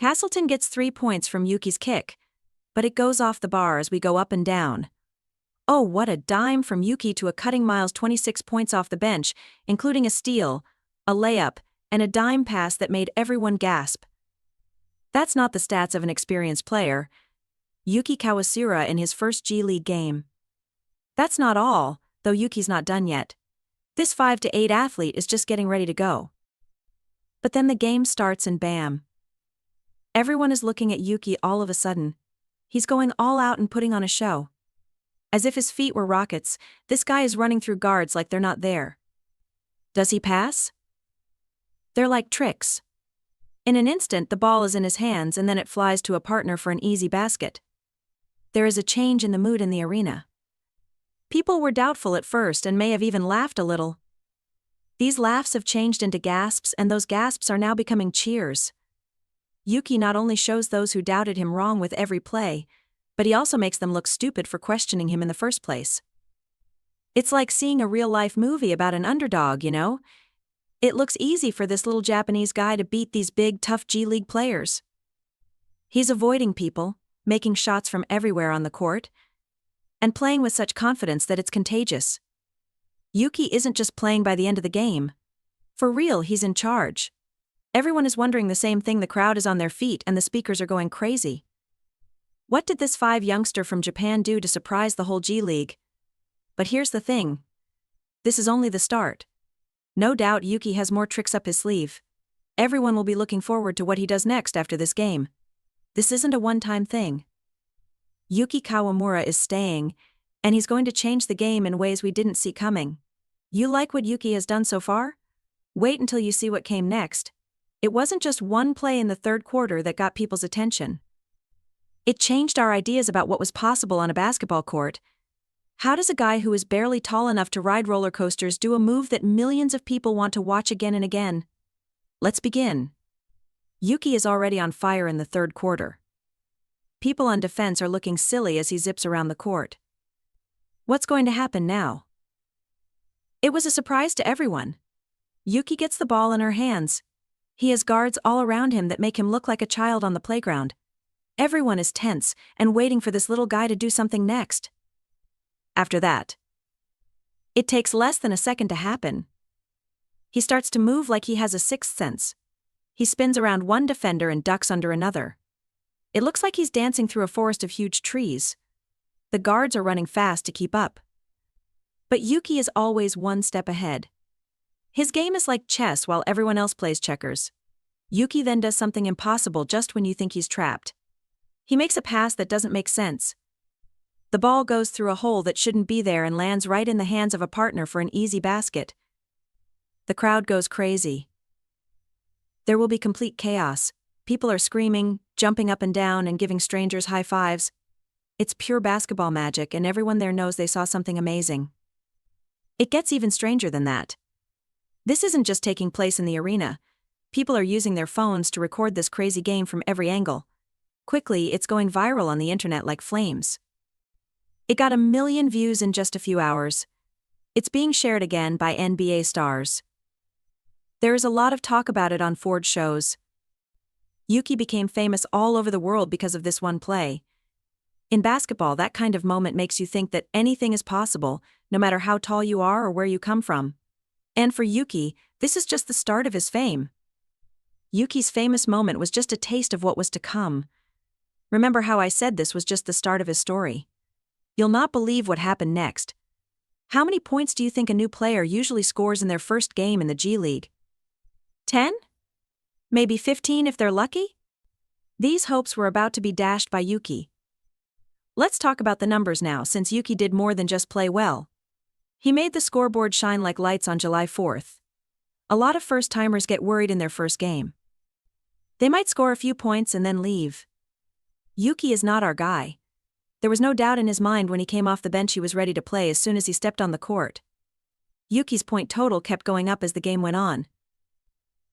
Castleton gets 3 points from Yuki's kick, but it goes off the bar as we go up and down. Oh, what a dime from Yuki to a cutting Miles 26 points off the bench, including a steal, a layup, and a dime pass that made everyone gasp. That's not the stats of an experienced player. Yuki Kawamura in his first G League game. That's not all, though Yuki's not done yet. This 5-8 athlete is just getting ready to go. But then the game starts and bam. Everyone is looking at Yuki all of a sudden. He's going all out and putting on a show. As if his feet were rockets, this guy is running through guards like they're not there. Does he pass? They're like tricks. In an instant, the ball is in his hands and then it flies to a partner for an easy basket. There is a change in the mood in the arena. People were doubtful at first and may have even laughed a little. These laughs have changed into gasps, and those gasps are now becoming cheers. Yuki not only shows those who doubted him wrong with every play, but he also makes them look stupid for questioning him in the first place. It's like seeing a real-life movie about an underdog, you know? It looks easy for this little Japanese guy to beat these big, tough G League players. He's avoiding people, making shots from everywhere on the court, and playing with such confidence that it's contagious. Yuki isn't just playing by the end of the game. For real, he's in charge. Everyone is wondering the same thing. The crowd is on their feet and the speakers are going crazy. What did this 5 youngster from Japan do to surprise the whole G League? But here's the thing. This is only the start. No doubt Yuki has more tricks up his sleeve. Everyone will be looking forward to what he does next after this game. This isn't a one-time thing. Yuki Kawamura is staying, and he's going to change the game in ways we didn't see coming. You like what Yuki has done so far? Wait until you see what came next. It wasn't just one play in the third quarter that got people's attention. It changed our ideas about what was possible on a basketball court. How does a guy who is barely tall enough to ride roller coasters do a move that millions of people want to watch again and again? Let's begin. Yuki is already on fire in the third quarter. People on defense are looking silly as he zips around the court. What's going to happen now? It was a surprise to everyone. Yuki gets the ball in her hands. He has guards all around him that make him look like a child on the playground. Everyone is tense and waiting for this little guy to do something next. After that, it takes less than a second to happen. He starts to move like he has a sixth sense. He spins around one defender and ducks under another. It looks like he's dancing through a forest of huge trees. The guards are running fast to keep up. But Yuki is always one step ahead. His game is like chess while everyone else plays checkers. Yuki then does something impossible just when you think he's trapped. He makes a pass that doesn't make sense. The ball goes through a hole that shouldn't be there and lands right in the hands of a partner for an easy basket. The crowd goes crazy. There will be complete chaos. People are screaming, jumping up and down, and giving strangers high fives. It's pure basketball magic, and everyone there knows they saw something amazing. It gets even stranger than that. This isn't just taking place in the arena. People are using their phones to record this crazy game from every angle. Quickly, it's going viral on the internet like flames. It got 1 million views in just a few hours. It's being shared again by NBA stars. There is a lot of talk about it on Ford shows. Yuki became famous all over the world because of this one play. In basketball, that kind of moment makes you think that anything is possible, no matter how tall you are or where you come from. And for Yuki, this is just the start of his fame. Yuki's famous moment was just a taste of what was to come. Remember how I said this was just the start of his story? You'll not believe what happened next. How many points do you think a new player usually scores in their first game in the G League? 10? Maybe 15 if they're lucky? These hopes were about to be dashed by Yuki. Let's talk about the numbers now, since Yuki did more than just play well. He made the scoreboard shine like lights on July 4th. A lot of first-timers get worried in their first game. They might score a few points and then leave. Yuki is not our guy. There was no doubt in his mind when he came off the bench he was ready to play as soon as he stepped on the court. Yuki's point total kept going up as the game went on.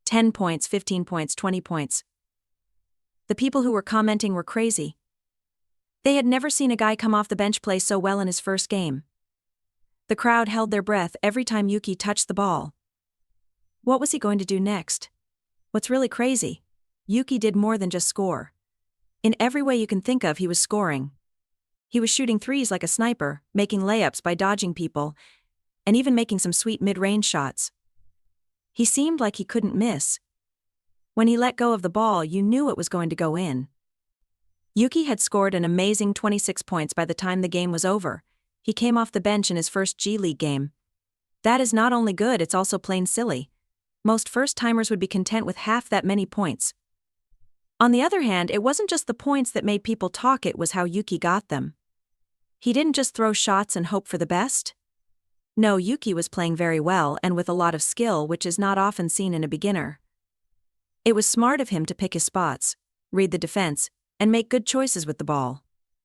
10 points, 15 points, 20 points. The people who were commenting were crazy. They had never seen a guy come off the bench play so well in his first game. The crowd held their breath every time Yuki touched the ball. What was he going to do next? What's really crazy? Yuki did more than just score. In every way you can think of, he was scoring. He was shooting threes like a sniper, making layups by dodging people, and even making some sweet mid-range shots. He seemed like he couldn't miss. When he let go of the ball, you knew it was going to go in. Yuki had scored an amazing 26 points by the time the game was over. He came off the bench in his first G League game. That is not only good, it's also plain silly. Most first-timers would be content with half that many points. On the other hand, it wasn't just the points that made people talk, it was how Yuki got them. He didn't just throw shots and hope for the best. No, Yuki was playing very well and with a lot of skill, which is not often seen in a beginner. It was smart of him to pick his spots, read the defense, and make good choices with the ball.